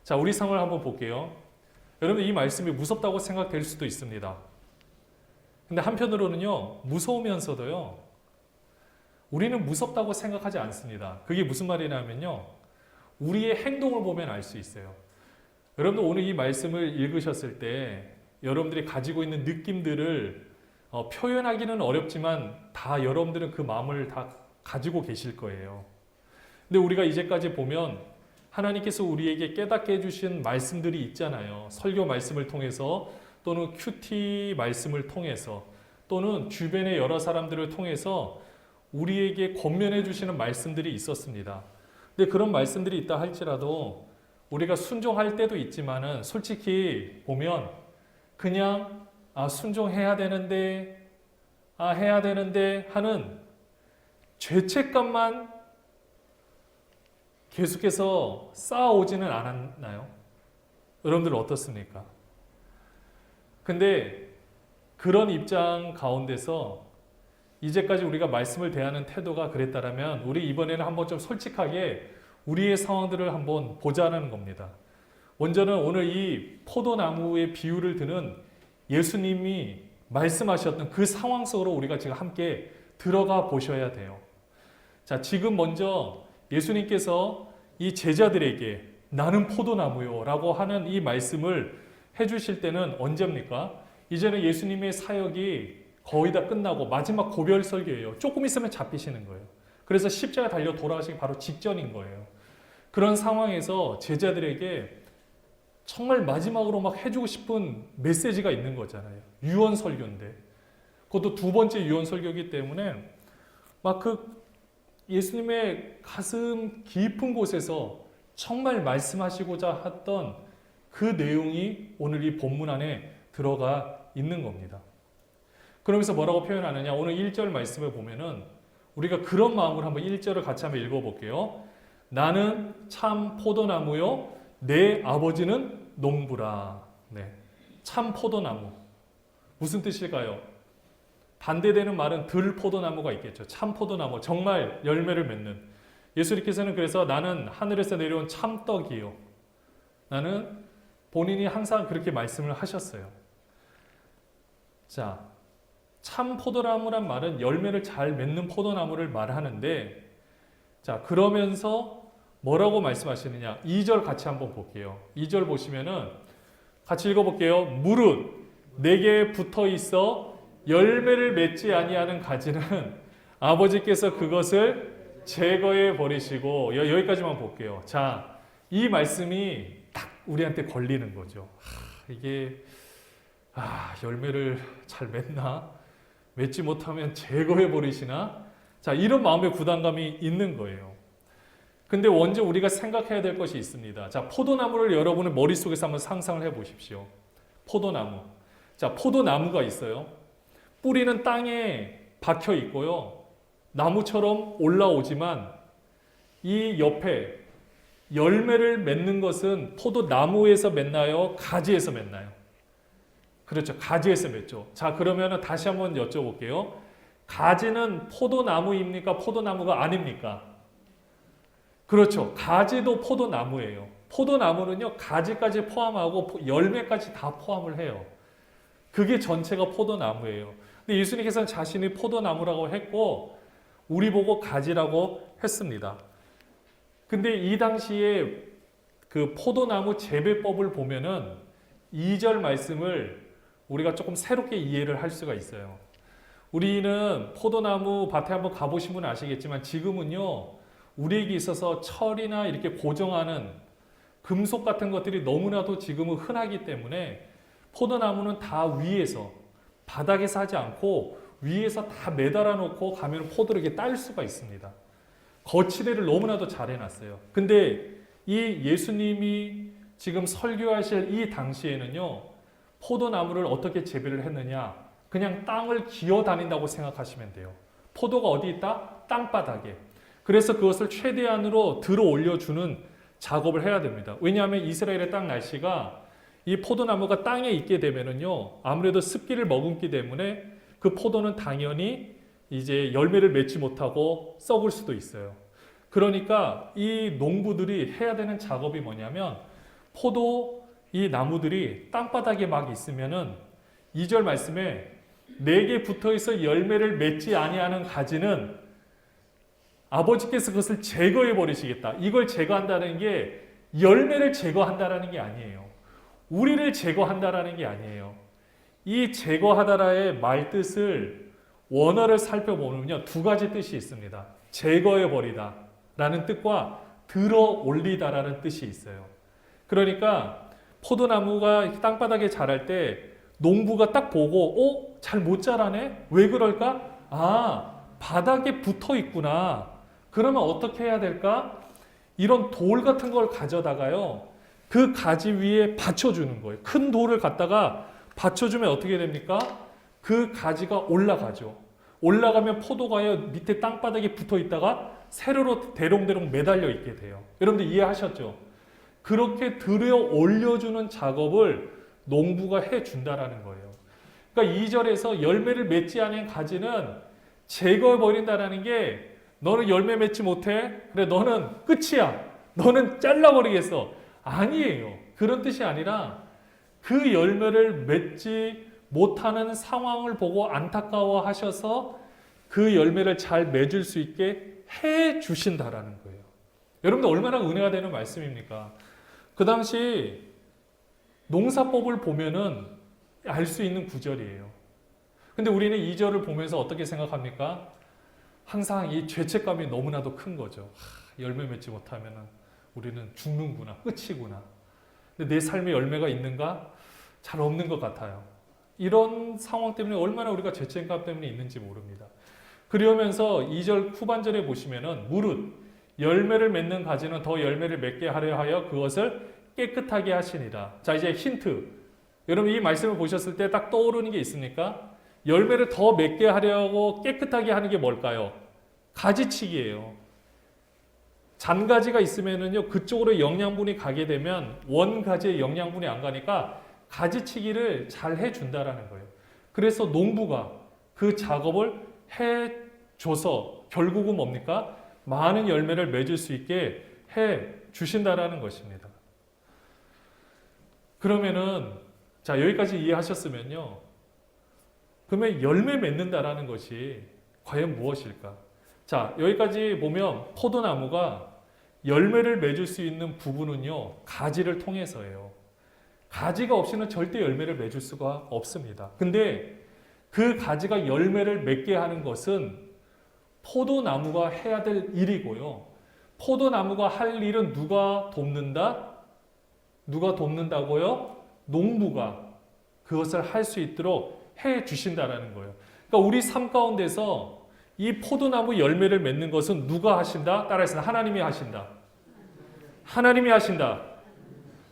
자, 우리 상황을 한번 볼게요. 여러분, 이 말씀이 무섭다고 생각될 수도 있습니다. 근데 한편으로는요, 무서우면서도요, 우리는 무섭다고 생각하지 않습니다. 그게 무슨 말이냐면요, 우리의 행동을 보면 알 수 있어요. 여러분들 오늘 이 말씀을 읽으셨을 때 여러분들이 가지고 있는 느낌들을 표현하기는 어렵지만 다 여러분들은 그 마음을 다 가지고 계실 거예요. 근데 우리가 이제까지 보면 하나님께서 우리에게 깨닫게 해주신 말씀들이 있잖아요. 설교 말씀을 통해서 또는 큐티 말씀을 통해서 또는 주변의 여러 사람들을 통해서 우리에게 권면해 주시는 말씀들이 있었습니다. 근데 그런 말씀들이 있다 할지라도 우리가 순종할 때도 있지만은 솔직히 보면 그냥 순종해야 되는데 해야 되는데 하는 죄책감만 계속해서 쌓아오지는 않았나요? 여러분들 어떻습니까? 근데 그런 입장 가운데서 이제까지 우리가 말씀을 대하는 태도가 그랬다라면 우리 이번에는 한번 좀 솔직하게 우리의 상황들을 한번 보자는 겁니다. 먼저는 오늘 이 포도나무의 비유를 드는 예수님이 말씀하셨던 그 상황 속으로 우리가 지금 함께 들어가 보셔야 돼요. 자, 지금 먼저 예수님께서 이 제자들에게 나는 포도나무요 라고 하는 이 말씀을 해주실 때는 언제입니까? 이제는 예수님의 사역이 거의 다 끝나고 마지막 고별 설교예요. 조금 있으면 잡히시는 거예요. 그래서 십자가 달려 돌아가시기 바로 직전인 거예요. 그런 상황에서 제자들에게 정말 마지막으로 막 해주고 싶은 메시지가 있는 거잖아요. 유언 설교인데. 그것도 두 번째 유언 설교이기 때문에 막 그 예수님의 가슴 깊은 곳에서 정말 말씀하시고자 했던 그 내용이 오늘 이 본문 안에 들어가 있는 겁니다. 그러면서 뭐라고 표현하느냐? 오늘 1절 말씀을 보면은 우리가 그런 마음으로 한번 1절을 같이 한번 읽어볼게요. 나는 참 포도나무요, 내 아버지는 농부라. 네, 참 포도나무. 무슨 뜻일까요? 반대되는 말은 들 포도나무가 있겠죠. 참 포도나무, 정말 열매를 맺는. 예수님께서는 그래서 나는 하늘에서 내려온 참떡이요. 나는 본인이 항상 그렇게 말씀을 하셨어요. 자, 참 포도나무란 말은 열매를 잘 맺는 포도나무를 말하는데, 자, 그러면서 뭐라고 말씀하시느냐? 2절 같이 한번 볼게요. 2절 보시면은 같이 읽어볼게요. 무릇 내게 붙어 있어 열매를 맺지 아니하는 가지는 아버지께서 그것을 제거해 버리시고, 여기까지만 볼게요. 자, 이 말씀이 딱 우리한테 걸리는 거죠. 이게 열매를 잘 맺나? 맺지 못하면 제거해 버리시나? 자, 이런 마음의 부담감이 있는 거예요. 근데 먼저 우리가 생각해야 될 것이 있습니다. 자, 포도나무를 여러분의 머릿속에서 한번 상상을 해 보십시오. 포도나무. 자, 포도나무가 있어요. 뿌리는 땅에 박혀 있고요. 나무처럼 올라오지만 이 옆에 열매를 맺는 것은 포도나무에서 맺나요? 가지에서 맺나요? 그렇죠. 가지에서 맺죠. 자, 그러면 다시 한번 여쭤볼게요. 가지는 포도나무입니까? 포도나무가 아닙니까? 그렇죠. 가지도 포도나무예요. 포도나무는요, 가지까지 포함하고 열매까지 다 포함을 해요. 그게 전체가 포도나무예요. 근데 예수님께서는 자신이 포도나무라고 했고, 우리 보고 가지라고 했습니다. 근데 이 당시에 그 포도나무 재배법을 보면은 2절 말씀을 우리가 조금 새롭게 이해를 할 수가 있어요. 우리는 포도나무 밭에 한번 가보신 분은 아시겠지만 지금은요, 우리에게 있어서 철이나 이렇게 고정하는 금속 같은 것들이 너무나도 지금은 흔하기 때문에 포도나무는 다 위에서, 바닥에서 하지 않고 위에서 다 매달아 놓고 가면 포도를 이렇게 딸 수가 있습니다. 거치대를 너무나도 잘 해놨어요. 근데 이 예수님이 지금 설교하실 이 당시에는요, 포도나무를 어떻게 재배를 했느냐? 그냥 땅을 기어 다닌다고 생각하시면 돼요. 포도가 어디 있다? 땅바닥에. 그래서 그것을 최대한으로 들어 올려주는 작업을 해야 됩니다. 왜냐하면 이스라엘의 땅 날씨가 이 포도나무가 땅에 있게 되면은요, 아무래도 습기를 머금기 때문에 그 포도는 당연히 이제 열매를 맺지 못하고 썩을 수도 있어요. 그러니까 이 농부들이 해야 되는 작업이 뭐냐면 포도 이 나무들이 땅바닥에 막 있으면은 2절 말씀에 내게 붙어있어 열매를 맺지 아니하는 가지는 아버지께서 그것을 제거해 버리시겠다. 이걸 제거한다는 게 열매를 제거한다라는 게 아니에요. 우리를 제거한다라는 게 아니에요. 이 제거하다라의 말뜻을 원어를 살펴보면요, 두 가지 뜻이 있습니다. 제거해 버리다 라는 뜻과 들어 올리다라는 뜻이 있어요. 그러니까 포도나무가 땅바닥에 자랄 때 농부가 딱 보고 잘 못 자라네? 왜 그럴까? 바닥에 붙어 있구나. 그러면 어떻게 해야 될까? 이런 돌 같은 걸 가져다가요, 그 가지 위에 받쳐주는 거예요. 큰 돌을 갖다가 받쳐주면 어떻게 됩니까? 그 가지가 올라가죠. 올라가면 포도가요, 밑에 땅바닥에 붙어 있다가 세로로 대롱대롱 매달려 있게 돼요. 여러분들 이해하셨죠? 그렇게 들여 올려주는 작업을 농부가 해준다라는 거예요. 그러니까 2절에서 열매를 맺지 않은 가지는 제거해버린다라는 게 너는 열매 맺지 못해? 그래, 너는 끝이야. 너는 잘라버리겠어. 아니에요. 그런 뜻이 아니라 그 열매를 맺지 못하는 상황을 보고 안타까워 하셔서 그 열매를 잘 맺을 수 있게 해 주신다라는 거예요. 여러분들 얼마나 은혜가 되는 말씀입니까? 그 당시 농사법을 보면은 알 수 있는 구절이에요. 근데 우리는 2절을 보면서 어떻게 생각합니까? 항상 이 죄책감이 너무나도 큰 거죠. 열매 맺지 못하면은 우리는 죽는구나, 끝이구나. 근데 내 삶에 열매가 있는가? 잘 없는 것 같아요. 이런 상황 때문에 얼마나 우리가 죄책감 때문에 있는지 모릅니다. 그러면서 2절 후반절에 보시면은 무릇 열매를 맺는 가지는 더 열매를 맺게 하려 하여 그것을 깨끗하게 하시니라. 자, 이제 힌트. 여러분 이 말씀을 보셨을 때 딱 떠오르는 게 있습니까? 열매를 더 맺게 하려고 깨끗하게 하는 게 뭘까요? 가지치기예요. 잔가지가 있으면은요, 그쪽으로 영양분이 가게 되면 원가지에 영양분이 안 가니까 가지치기를 잘 해준다라는 거예요. 그래서 농부가 그 작업을 해줘서 결국은 뭡니까? 많은 열매를 맺을 수 있게 해주신다라는 것입니다. 그러면은, 자, 여기까지 이해하셨으면요, 그러면 열매 맺는다라는 것이 과연 무엇일까? 자, 여기까지 보면 포도나무가 열매를 맺을 수 있는 부분은요, 가지를 통해서예요. 가지가 없이는 절대 열매를 맺을 수가 없습니다. 근데 그 가지가 열매를 맺게 하는 것은 포도나무가 해야 될 일이고요. 포도나무가 할 일은 누가 돕는다? 누가 돕는다고요? 농부가 그것을 할 수 있도록 해 주신다라는 거예요. 그러니까 우리 삶 가운데서 이 포도나무 열매를 맺는 것은 누가 하신다? 따라해서 하나님이 하신다. 하나님이 하신다.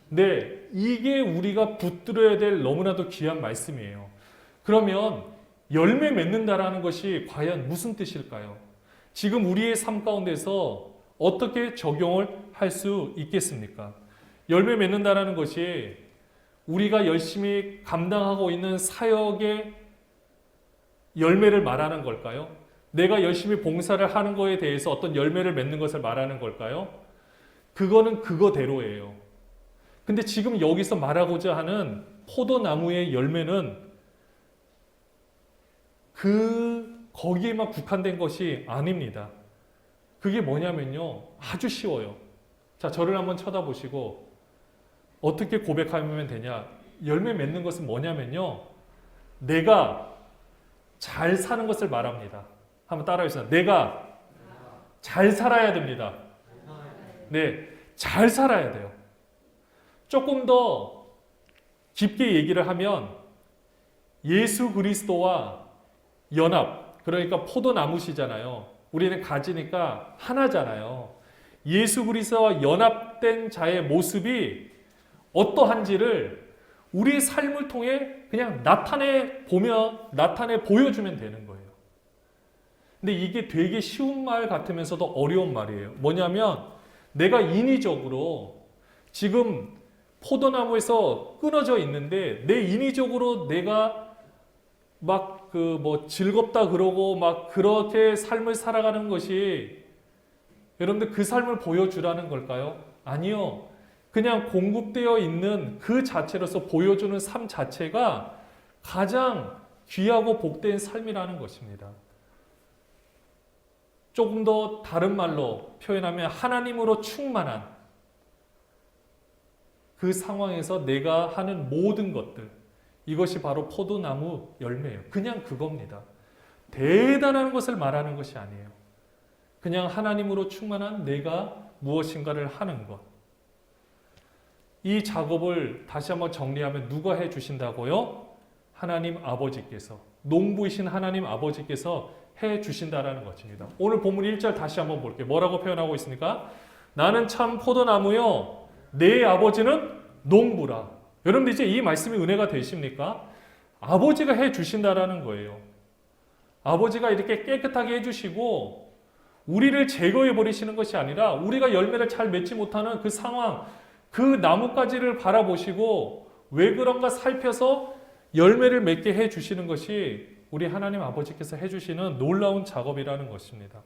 네, 이게 우리가 붙들어야 될 너무나도 귀한 말씀이에요. 그러면 열매 맺는다라는 것이 과연 무슨 뜻일까요? 지금 우리의 삶 가운데서 어떻게 적용을 할 수 있겠습니까? 열매 맺는다라는 것이 우리가 열심히 감당하고 있는 사역의 열매를 말하는 걸까요? 내가 열심히 봉사를 하는 거에 대해서 어떤 열매를 맺는 것을 말하는 걸까요? 그거는 그거대로예요. 근데 지금 여기서 말하고자 하는 포도나무의 열매는 거기에만 국한된 것이 아닙니다. 그게 뭐냐면요, 아주 쉬워요. 자, 저를 한번 쳐다보시고 어떻게 고백하면 되냐? 열매 맺는 것은 뭐냐면요, 내가 잘 사는 것을 말합니다. 한번 따라해주세요. 내가 잘 살아야 됩니다. 네, 잘 살아야 돼요. 조금 더 깊게 얘기를 하면 예수 그리스도와 연합, 그러니까 포도나무시잖아요. 우리는 가지니까 하나잖아요. 예수 그리스도와 연합된 자의 모습이 어떠한지를 우리의 삶을 통해 그냥 나타내 보여주면 되는 거예요. 근데 이게 되게 쉬운 말 같으면서도 어려운 말이에요. 뭐냐면 내가 인위적으로 지금 포도나무에서 끊어져 있는데 내 인위적으로 내가 막 즐겁다 그러고 막 그렇게 삶을 살아가는 것이 여러분들 그 삶을 보여주라는 걸까요? 아니요. 그냥 공급되어 있는 그 자체로서 보여주는 삶 자체가 가장 귀하고 복된 삶이라는 것입니다. 조금 더 다른 말로 표현하면 하나님으로 충만한 그 상황에서 내가 하는 모든 것들, 이것이 바로 포도나무 열매예요. 그냥 그겁니다. 대단한 것을 말하는 것이 아니에요. 그냥 하나님으로 충만한 내가 무엇인가를 하는 것. 이 작업을 다시 한번 정리하면 누가 해주신다고요? 하나님 아버지께서, 농부이신 하나님 아버지께서 해주신다라는 것입니다. 오늘 본문 1절 다시 한번 볼게요. 뭐라고 표현하고 있습니까? 나는 참 포도나무요, 내 아버지는 농부라. 여러분들 이제 이 말씀이 은혜가 되십니까? 아버지가 해주신다라는 거예요. 아버지가 이렇게 깨끗하게 해주시고 우리를 제거해 버리시는 것이 아니라 우리가 열매를 잘 맺지 못하는 그 상황, 그 나뭇가지를 바라보시고 왜 그런가 살펴서 열매를 맺게 해주시는 것이 우리 하나님 아버지께서 해주시는 놀라운 작업이라는 것입니다.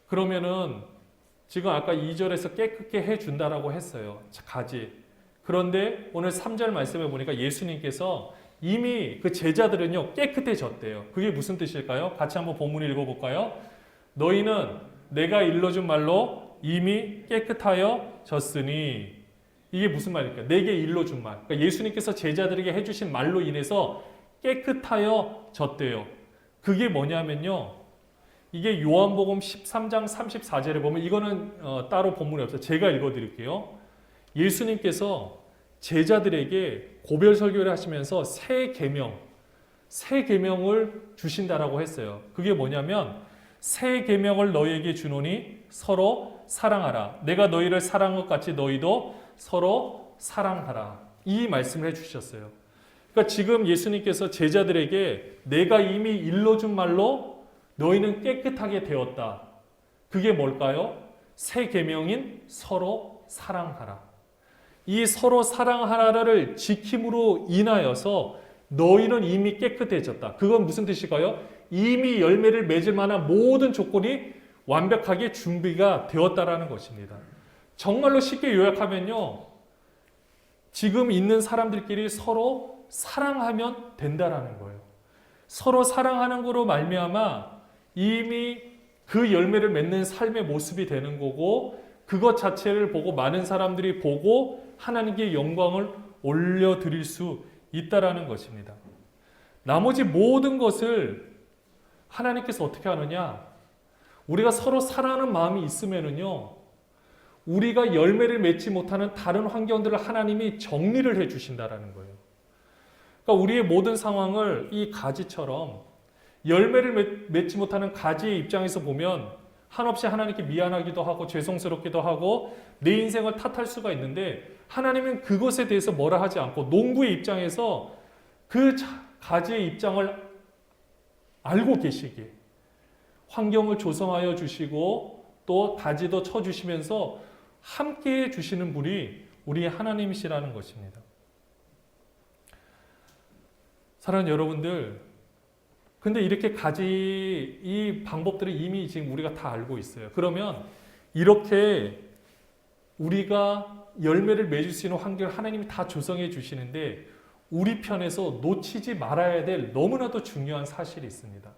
그러면은 지금 아까 2절에서 깨끗게 해준다라고 했어요. 가지. 그런데 오늘 3절 말씀에 보니까 예수님께서 이미 그 제자들은요 깨끗해졌대요. 그게 무슨 뜻일까요? 같이 한번 본문 읽어볼까요? 너희는 내가 일러준 말로 이미 깨끗하여 졌으니. 이게 무슨 말일까요? 내게 일러준 말. 그러니까 예수님께서 제자들에게 해주신 말로 인해서 깨끗하여 졌대요. 그게 뭐냐면요, 이게 요한복음 13장 34절에 보면, 이거는 따로 본문이 없어요. 제가 읽어드릴게요. 예수님께서 제자들에게 고별 설교를 하시면서 새 계명을 주신다라고 했어요. 그게 뭐냐면 새 계명을 너희에게 주노니 서로 사랑하라. 내가 너희를 사랑한 것 같이 너희도 서로 사랑하라. 이 말씀을 해주셨어요. 그러니까 지금 예수님께서 제자들에게 내가 이미 일러준 말로 너희는 깨끗하게 되었다. 그게 뭘까요? 새 계명인 서로 사랑하라. 이 서로 사랑하라를 지킴으로 인하여서 너희는 이미 깨끗해졌다. 그건 무슨 뜻일까요? 이미 열매를 맺을 만한 모든 조건이 완벽하게 준비가 되었다라는 것입니다. 정말로 쉽게 요약하면요, 지금 있는 사람들끼리 서로 사랑하면 된다라는 거예요. 서로 사랑하는 거로 말미암아 이미 그 열매를 맺는 삶의 모습이 되는 거고, 그것 자체를 보고 많은 사람들이 보고 하나님께 영광을 올려드릴 수 있다라는 것입니다. 나머지 모든 것을 하나님께서 어떻게 하느냐? 우리가 서로 사랑하는 마음이 있으면은요, 우리가 열매를 맺지 못하는 다른 환경들을 하나님이 정리를 해 주신다라는 거예요. 그러니까 우리의 모든 상황을 이 가지처럼 열매를 맺지 못하는 가지의 입장에서 보면 한없이 하나님께 미안하기도 하고 죄송스럽기도 하고 내 인생을 탓할 수가 있는데, 하나님은 그것에 대해서 뭐라 하지 않고 농부의 입장에서 그 가지의 입장을 알고 계시기에 환경을 조성하여 주시고 또 가지도 쳐주시면서 함께해 주시는 분이 우리 하나님이시라는 것입니다. 사랑하는 여러분들, 근데 이렇게 가지 이 방법들을 이미 지금 우리가 다 알고 있어요. 그러면 이렇게 우리가 열매를 맺을 수 있는 환경을 하나님이 다 조성해 주시는데, 우리 편에서 놓치지 말아야 될 너무나도 중요한 사실이 있습니다.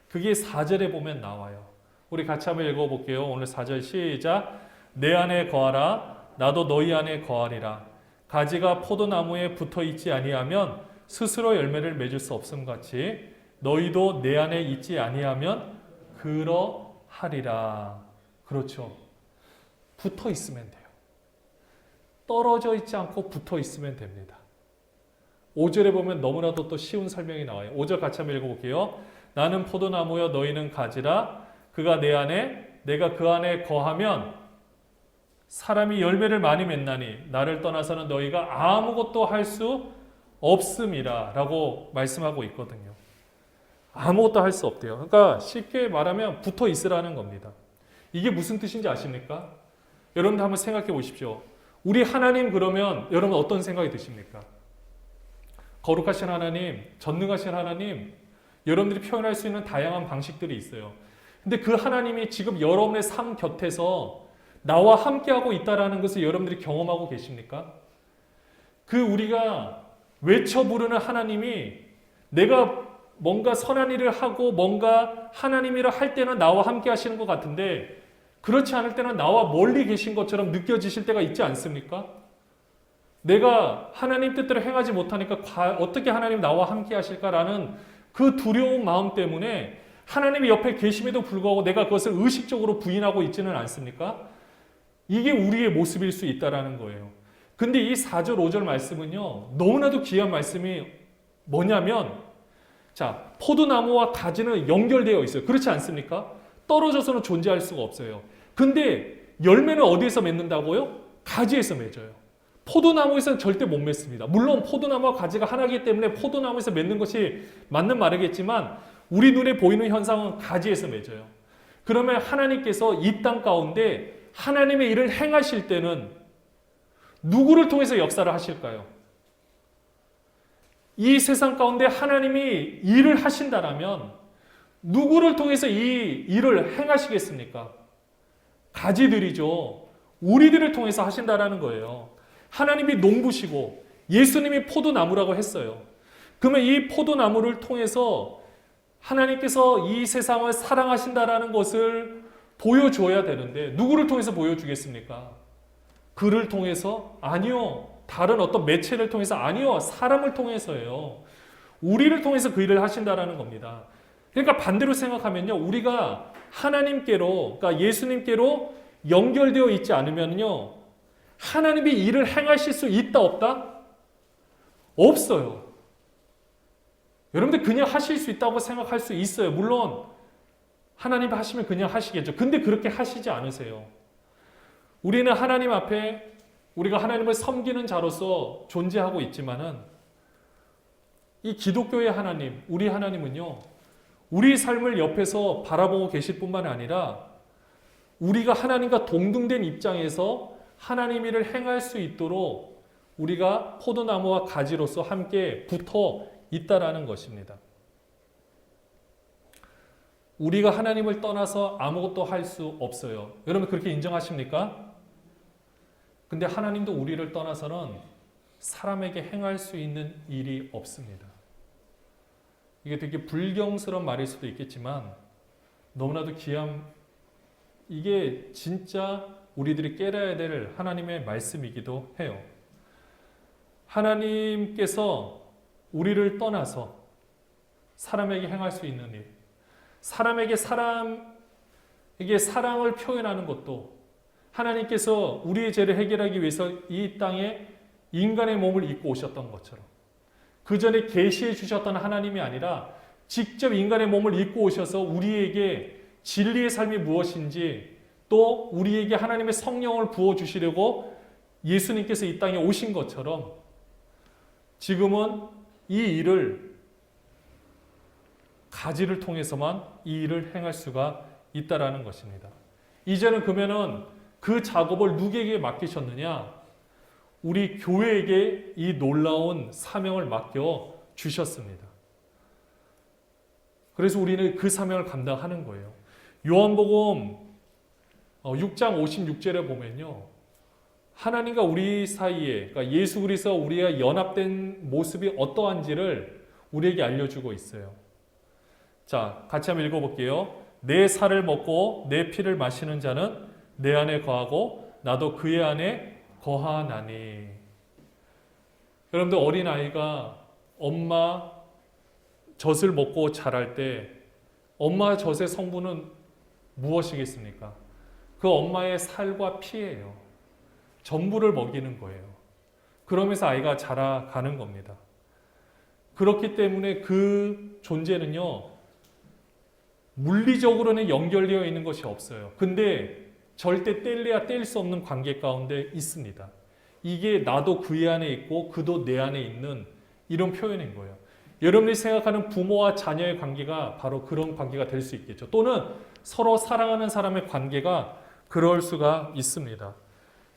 그게 4절에 보면 나와요. 우리 같이 한번 읽어볼게요. 오늘 4절 시작. 내 안에 거하라. 나도 너희 안에 거하리라. 가지가 포도나무에 붙어있지 아니하면 스스로 열매를 맺을 수 없음 같이 너희도 내 안에 있지 아니하면 그러하리라. 그렇죠. 붙어 있으면 돼요. 떨어져 있지 않고 붙어 있으면 됩니다. 5절에 보면 너무나도 또 쉬운 설명이 나와요. 5절 같이 한번 읽어볼게요. 나는 포도나무여 너희는 가지라. 그가 내 안에 내가 그 안에 거하면 사람이 열매를 많이 맺나니 나를 떠나서는 너희가 아무것도 할 수 없음이라 라고 말씀하고 있거든요. 아무것도 할 수 없대요. 그러니까 쉽게 말하면 붙어 있으라는 겁니다. 이게 무슨 뜻인지 아십니까? 여러분들 한번 생각해 보십시오. 우리 하나님 그러면 여러분 어떤 생각이 드십니까? 거룩하신 하나님, 전능하신 하나님, 여러분들이 표현할 수 있는 다양한 방식들이 있어요. 근데 그 하나님이 지금 여러분의 삶 곁에서 나와 함께하고 있다라는 것을 여러분들이 경험하고 계십니까? 그 우리가 외쳐 부르는 하나님이 내가 뭔가 선한 일을 하고 뭔가 하나님 일을 할 때는 나와 함께 하시는 것 같은데 그렇지 않을 때는 나와 멀리 계신 것처럼 느껴지실 때가 있지 않습니까? 내가 하나님 뜻대로 행하지 못하니까 어떻게 하나님 나와 함께 하실까라는 그 두려운 마음 때문에 하나님이 옆에 계심에도 불구하고 내가 그것을 의식적으로 부인하고 있지는 않습니까? 이게 우리의 모습일 수 있다라는 거예요. 근데 이 4절, 5절 말씀은요, 너무나도 귀한 말씀이 뭐냐면, 자, 포도나무와 가지는 연결되어 있어요. 그렇지 않습니까? 떨어져서는 존재할 수가 없어요. 근데 열매는 어디에서 맺는다고요? 가지에서 맺어요. 포도나무에서는 절대 못 맺습니다. 물론 포도나무와 가지가 하나이기 때문에 포도나무에서 맺는 것이 맞는 말이겠지만 우리 눈에 보이는 현상은 가지에서 맺어요. 그러면 하나님께서 이 땅 가운데 하나님의 일을 행하실 때는 누구를 통해서 역사를 하실까요? 이 세상 가운데 하나님이 일을 하신다라면 누구를 통해서 이 일을 행하시겠습니까? 가지들이죠. 우리들을 통해서 하신다라는 거예요. 하나님이 농부시고 예수님이 포도나무라고 했어요. 그러면 이 포도나무를 통해서 하나님께서 이 세상을 사랑하신다라는 것을 보여줘야 되는데 누구를 통해서 보여주겠습니까? 그를 통해서? 아니요. 다른 어떤 매체를 통해서? 아니요. 사람을 통해서예요. 우리를 통해서 그 일을 하신다라는 겁니다. 그러니까 반대로 생각하면요. 우리가 하나님께로, 그러니까 예수님께로 연결되어 있지 않으면요. 하나님이 일을 행하실 수 있다, 없다? 없어요. 여러분들 그냥 하실 수 있다고 생각할 수 있어요. 물론 하나님 하시면 그냥 하시겠죠. 근데 그렇게 하시지 않으세요. 우리는 하나님 앞에 우리가 하나님을 섬기는 자로서 존재하고 있지만은 이 기독교의 하나님, 우리 하나님은요. 우리 삶을 옆에서 바라보고 계실 뿐만 아니라 우리가 하나님과 동등된 입장에서 하나님 일을 행할 수 있도록 우리가 포도나무와 가지로서 함께 붙어 있다라는 것입니다. 우리가 하나님을 떠나서 아무것도 할 수 없어요. 여러분 그렇게 인정하십니까? 근데 하나님도 우리를 떠나서는 사람에게 행할 수 있는 일이 없습니다. 이게 되게 불경스러운 말일 수도 있겠지만 너무나도 귀한 이게 진짜 우리들이 깨달아야 될 하나님의 말씀이기도 해요. 하나님께서 우리를 떠나서 사람에게 행할 수 있는 일, 사람에게 사랑을 표현하는 것도 하나님께서 우리의 죄를 해결하기 위해서 이 땅에 인간의 몸을 입고 오셨던 것처럼 그 전에 계시해 주셨던 하나님이 아니라 직접 인간의 몸을 입고 오셔서 우리에게 진리의 삶이 무엇인지 또 우리에게 하나님의 성령을 부어주시려고 예수님께서 이 땅에 오신 것처럼 지금은 이 일을 가지를 통해서만 이 일을 행할 수가 있다라는 것입니다. 이제는 그러면은 그 작업을 누구에게 맡기셨느냐? 우리 교회에게 이 놀라운 사명을 맡겨 주셨습니다. 그래서 우리는 그 사명을 감당하는 거예요. 요한복음 6장 56절에 보면요. 하나님과 우리 사이에 그러니까 예수 그리스도와 우리가 연합된 모습이 어떠한지를 우리에게 알려주고 있어요. 자, 같이 한번 읽어볼게요. 내 살을 먹고 내 피를 마시는 자는 내 안에 거하고 나도 그의 안에 거하나니. 여러분들 어린아이가 엄마 젖을 먹고 자랄 때 엄마 젖의 성분은 무엇이겠습니까? 그 엄마의 살과 피예요. 전부를 먹이는 거예요. 그러면서 아이가 자라가는 겁니다. 그렇기 때문에 그 존재는요. 물리적으로는 연결되어 있는 것이 없어요. 근데 절대 뗄래야 뗄 수 없는 관계 가운데 있습니다. 이게 나도 그의 안에 있고 그도 내 안에 있는 이런 표현인 거예요. 여러분이 생각하는 부모와 자녀의 관계가 바로 그런 관계가 될 수 있겠죠. 또는 서로 사랑하는 사람의 관계가 그럴 수가 있습니다.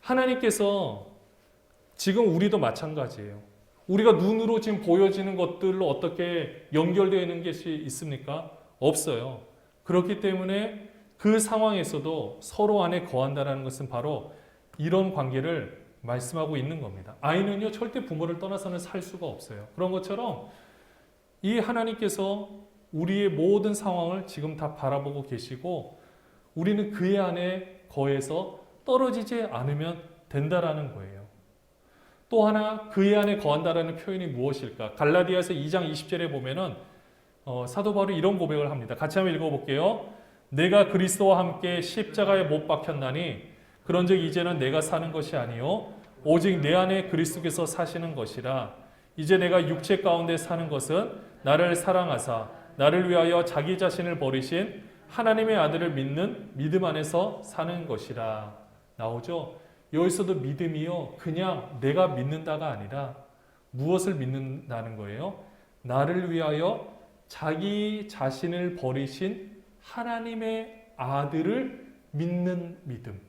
하나님께서 지금 우리도 마찬가지예요. 우리가 눈으로 지금 보여지는 것들로 어떻게 연결되어 있는 것이 있습니까? 없어요. 그렇기 때문에 그 상황에서도 서로 안에 거한다라는 것은 바로 이런 관계를 말씀하고 있는 겁니다. 아이는요, 절대 부모를 떠나서는 살 수가 없어요. 그런 것처럼 이 하나님께서 우리의 모든 상황을 지금 다 바라보고 계시고 우리는 그의 안에 거해서 떨어지지 않으면 된다라는 거예요. 또 하나 그의 안에 거한다라는 표현이 무엇일까? 갈라디아서 2장 20절에 보면은 사도 바울이 이런 고백을 합니다. 같이 한번 읽어볼게요. 내가 그리스도와 함께 십자가에 못 박혔나니 그런즉 이제는 내가 사는 것이 아니요 오직 내 안에 그리스도께서 사시는 것이라. 이제 내가 육체 가운데 사는 것은 나를 사랑하사 나를 위하여 자기 자신을 버리신 하나님의 아들을 믿는 믿음 안에서 사는 것이라. 나오죠? 여기서도 믿음이요, 그냥 내가 믿는다가 아니라 무엇을 믿는다는 거예요? 나를 위하여 자기 자신을 버리신 하나님의 아들을 믿는 믿음.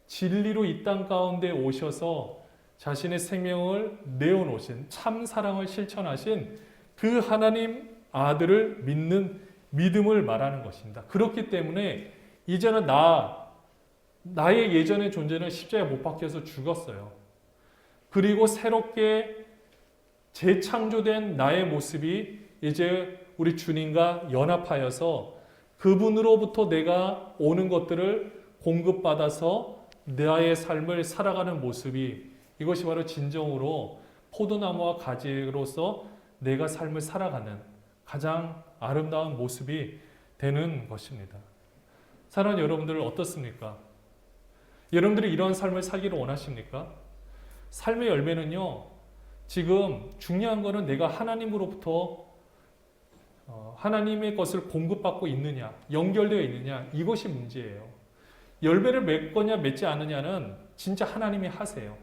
진리로 이 땅 가운데 오셔서 자신의 생명을 내어놓으신 참 사랑을 실천하신 그 하나님 아들을 믿는 믿음을 말하는 것입니다. 그렇기 때문에 이제는 나의 예전의 존재는 십자가에 못 박혀서 죽었어요. 그리고 새롭게 재창조된 나의 모습이 이제 우리 주님과 연합하여서 그분으로부터 내가 오는 것들을 공급받아서 나의 삶을 살아가는 모습이, 이것이 바로 진정으로 포도나무와 가지로서 내가 삶을 살아가는 가장 아름다운 모습이 되는 것입니다. 사랑하는 여러분들 어떻습니까? 여러분들이 이런 삶을 살기를 원하십니까? 삶의 열매는요, 지금 중요한 것은 내가 하나님으로부터 하나님의 것을 공급받고 있느냐, 연결되어 있느냐, 이것이 문제예요. 열매를 맺거냐 맺지 않느냐는 진짜 하나님이 하세요.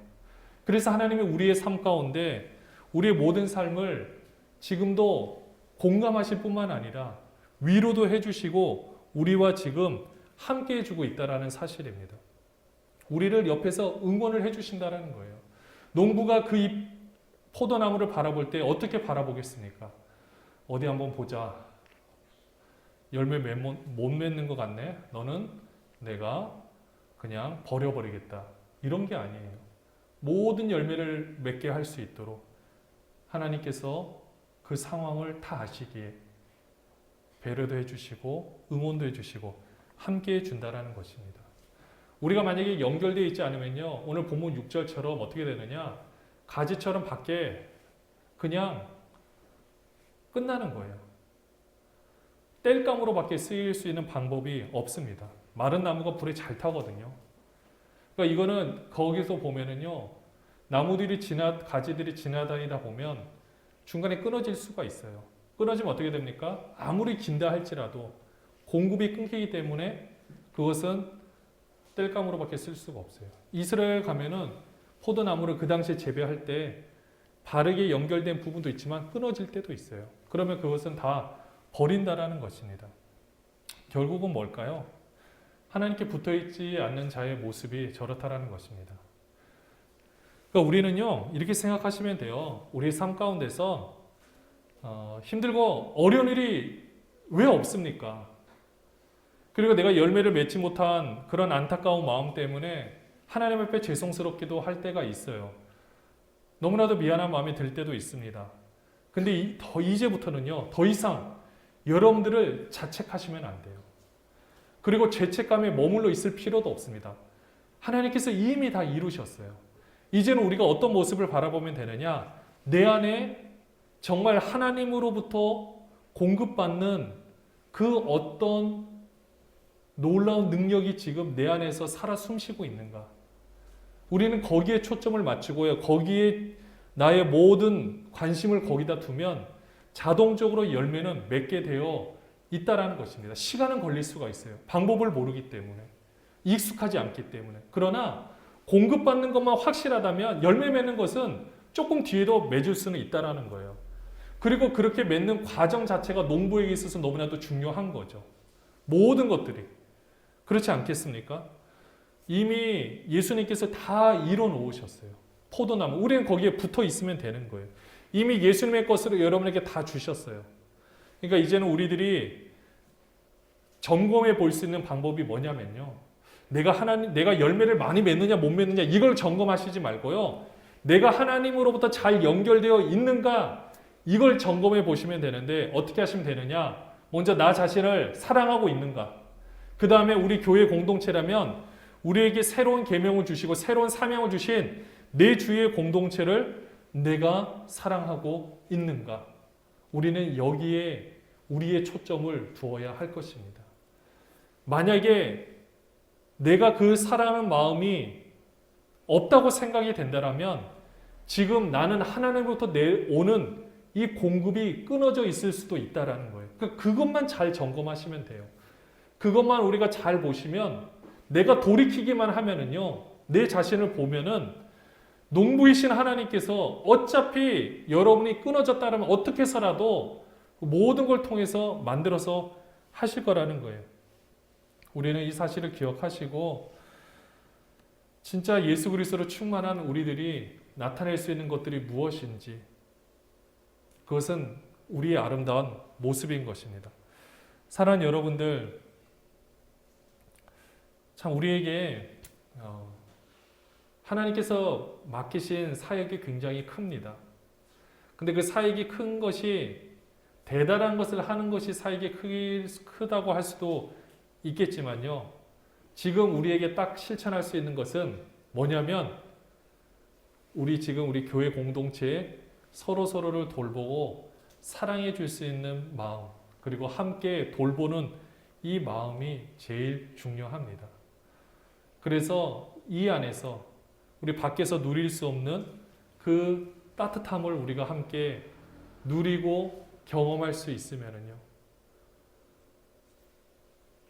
그래서 하나님이 우리의 삶 가운데 우리의 모든 삶을 지금도 공감하실 뿐만 아니라 위로도 해주시고 우리와 지금 함께 해주고 있다는 사실입니다. 우리를 옆에서 응원을 해주신다는 거예요. 농부가 그 포도나무를 바라볼 때 어떻게 바라보겠습니까? 어디 한번 보자. 열매 못 맺는 것 같네. 너는 내가 그냥 버려버리겠다. 이런 게 아니에요. 모든 열매를 맺게 할 수 있도록 하나님께서 그 상황을 다 아시기에 배려도 해주시고 응원도 해주시고 함께 해준다는 것입니다. 우리가 만약에 연결되어 있지 않으면요, 오늘 본문 6절처럼 어떻게 되느냐, 가지처럼 밖에 그냥 끝나는 거예요. 땔감으로밖에 쓰일 수 있는 방법이 없습니다. 마른 나무가 불에 잘 타거든요. 그러니까 이거는 거기서 보면은요, 나무들이 가지들이 지나다니다 보면 중간에 끊어질 수가 있어요. 끊어지면 어떻게 됩니까? 아무리 긴다 할지라도 공급이 끊기기 때문에 그것은 땔감으로밖에 쓸 수가 없어요. 이스라엘 가면은 포도나무를 그 당시에 재배할 때 바르게 연결된 부분도 있지만 끊어질 때도 있어요. 그러면 그것은 다 버린다라는 것입니다. 결국은 뭘까요? 하나님께 붙어있지 않는 자의 모습이 저렇다라는 것입니다. 그러니까 우리는요, 이렇게 생각하시면 돼요. 우리의 삶 가운데서 힘들고 어려운 일이 왜 없습니까? 그리고 내가 열매를 맺지 못한 그런 안타까운 마음 때문에 하나님 앞에 죄송스럽기도 할 때가 있어요. 너무나도 미안한 마음이 들 때도 있습니다. 근데 이제부터는요, 더 이상 여러분들을 자책하시면 안 돼요. 그리고 죄책감에 머물러 있을 필요도 없습니다. 하나님께서 이미 다 이루셨어요. 이제는 우리가 어떤 모습을 바라보면 되느냐? 내 안에 정말 하나님으로부터 공급받는 그 어떤 놀라운 능력이 지금 내 안에서 살아 숨쉬고 있는가? 우리는 거기에 초점을 맞추고요. 거기에 나의 모든 관심을 거기다 두면 자동적으로 열매는 맺게 되어 있다라는 것입니다. 시간은 걸릴 수가 있어요. 방법을 모르기 때문에. 익숙하지 않기 때문에. 그러나 공급받는 것만 확실하다면 열매 맺는 것은 조금 뒤에도 맺을 수는 있다라는 거예요. 그리고 그렇게 맺는 과정 자체가 농부에게 있어서 너무나도 중요한 거죠. 모든 것들이. 그렇지 않겠습니까? 이미 예수님께서 다 이뤄 놓으셨어요. 포도나무. 우리는 거기에 붙어 있으면 되는 거예요. 이미 예수님의 것으로 여러분에게 다 주셨어요. 그러니까 이제는 우리들이 점검해 볼 수 있는 방법이 뭐냐면요. 내가 열매를 많이 맺느냐 못 맺느냐 이걸 점검하시지 말고요. 내가 하나님으로부터 잘 연결되어 있는가 이걸 점검해 보시면 되는데 어떻게 하시면 되느냐? 먼저 나 자신을 사랑하고 있는가? 그 다음에 우리 교회 공동체라면 우리에게 새로운 계명을 주시고 새로운 사명을 주신 내 주위의 공동체를 내가 사랑하고 있는가? 우리는 여기에 우리의 초점을 두어야 할 것입니다. 만약에 내가 그 사랑하는 마음이 없다고 생각이 된다면 지금 나는 하나님으로부터 오는 이 공급이 끊어져 있을 수도 있다라는 거예요. 그것만 잘 점검하시면 돼요. 그것만 우리가 잘 보시면 내가 돌이키기만 하면은요, 내 자신을 보면은 농부이신 하나님께서 어차피 여러분이 끊어졌다면 어떻게 해서라도 모든 걸 통해서 만들어서 하실 거라는 거예요. 우리는 이 사실을 기억하시고 진짜 예수 그리스도로 충만한 우리들이 나타낼 수 있는 것들이 무엇인지 그것은 우리의 아름다운 모습인 것입니다. 사랑하는 여러분들, 참 우리에게 하나님께서 맡기신 사역이 굉장히 큽니다. 근데 그 사역이 큰 것이 대단한 것을 하는 것이 사역이 크다고 할 수도 있겠지만요. 지금 우리에게 딱 실천할 수 있는 것은 뭐냐면 우리 교회 공동체에 서로를 돌보고 사랑해 줄 수 있는 마음, 그리고 함께 돌보는 이 마음이 제일 중요합니다. 그래서 이 안에서 우리 밖에서 누릴 수 없는 그 따뜻함을 우리가 함께 누리고 경험할 수 있으면요.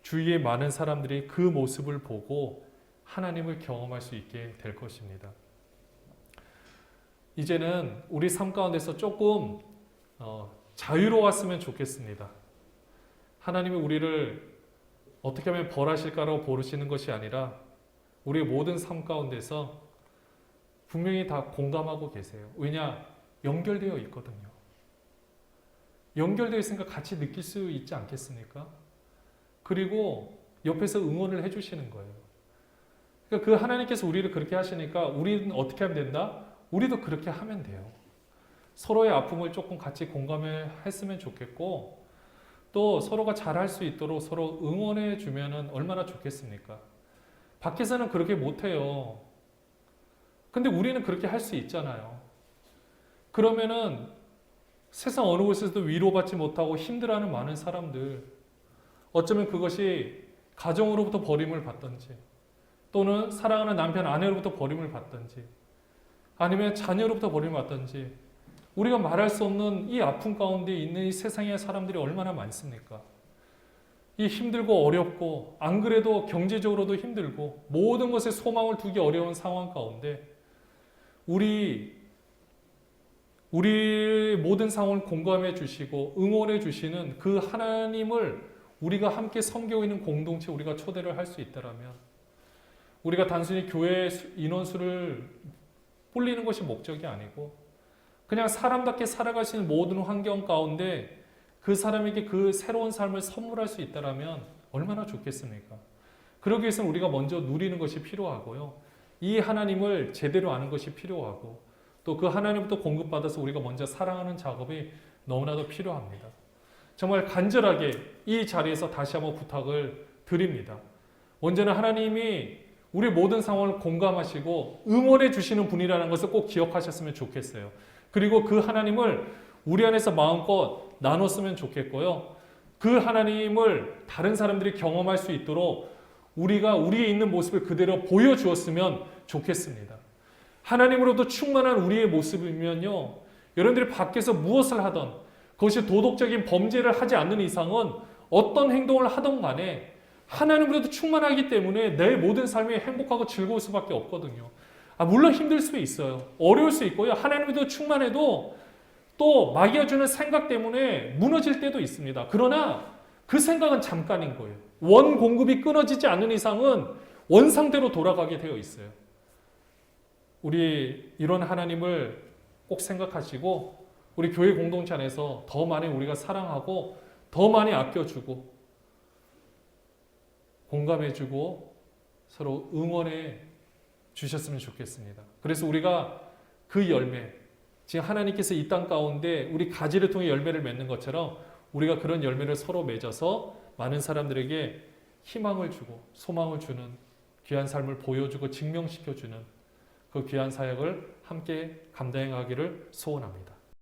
주위에 많은 사람들이 그 모습을 보고 하나님을 경험할 수 있게 될 것입니다. 이제는 우리 삶 가운데서 조금 자유로웠으면 좋겠습니다. 하나님이 우리를 어떻게 하면 벌하실까라고 보르시는 것이 아니라 우리의 모든 삶 가운데서 분명히 다 공감하고 계세요. 왜냐? 연결되어 있거든요. 연결되어 있으니까 같이 느낄 수 있지 않겠습니까? 그리고 옆에서 응원을 해주시는 거예요. 그러니까 그 하나님께서 우리를 그렇게 하시니까 우리는 어떻게 하면 된다? 우리도 그렇게 하면 돼요. 서로의 아픔을 조금 같이 공감했으면 좋겠고 또 서로가 잘할 수 있도록 서로 응원해 주면 얼마나 좋겠습니까? 밖에서는 그렇게 못해요. 근데 우리는 그렇게 할 수 있잖아요. 그러면은 세상 어느 곳에서도 위로받지 못하고 힘들어하는 많은 사람들, 어쩌면 그것이 가정으로부터 버림을 받든지 또는 사랑하는 남편, 아내로부터 버림을 받든지 아니면 자녀로부터 버림을 받든지 우리가 말할 수 없는 이 아픔 가운데 있는 이 세상의 사람들이 얼마나 많습니까? 이 힘들고 어렵고 안 그래도 경제적으로도 힘들고 모든 것에 소망을 두기 어려운 상황 가운데 우리의 모든 상황을 공감해 주시고 응원해 주시는 그 하나님을 우리가 함께 섬기고 있는 공동체 우리가 초대를 할 수 있다면 우리가 단순히 교회 인원수를 불리는 것이 목적이 아니고 그냥 사람답게 살아가시는 모든 환경 가운데 그 사람에게 그 새로운 삶을 선물할 수 있다면 얼마나 좋겠습니까? 그러기 위해서는 우리가 먼저 누리는 것이 필요하고요. 이 하나님을 제대로 아는 것이 필요하고 또 그 하나님부터 공급받아서 우리가 먼저 사랑하는 작업이 너무나도 필요합니다. 정말 간절하게 이 자리에서 다시 한번 부탁을 드립니다. 먼저는 하나님이 우리 모든 상황을 공감하시고 응원해 주시는 분이라는 것을 꼭 기억하셨으면 좋겠어요. 그리고 그 하나님을 우리 안에서 마음껏 나눴으면 좋겠고요. 그 하나님을 다른 사람들이 경험할 수 있도록 우리가 우리에 있는 모습을 그대로 보여주었으면 좋겠습니다. 하나님으로부터 충만한 우리의 모습이면요. 여러분들이 밖에서 무엇을 하던 그것이 도덕적인 범죄를 하지 않는 이상은 어떤 행동을 하던 간에 하나님으로부터 충만하기 때문에 내 모든 삶이 행복하고 즐거울 수밖에 없거든요. 물론 힘들 수 있어요. 어려울 수 있고요. 하나님으로부터 충만해도 또 마귀가 주는 생각 때문에 무너질 때도 있습니다. 그러나 그 생각은 잠깐인 거예요. 원 공급이 끊어지지 않는 이상은 원상대로 돌아가게 되어 있어요. 우리 이런 하나님을 꼭 생각하시고 우리 교회 공동체 안에서 더 많이 우리가 사랑하고 더 많이 아껴주고 공감해주고 서로 응원해 주셨으면 좋겠습니다. 그래서 우리가 그 열매, 지금 하나님께서 이 땅 가운데 우리 가지를 통해 열매를 맺는 것처럼 우리가 그런 열매를 서로 맺어서 많은 사람들에게 희망을 주고 소망을 주는 귀한 삶을 보여주고 증명시켜주는 그 귀한 사역을 함께 감당하기를 소원합니다.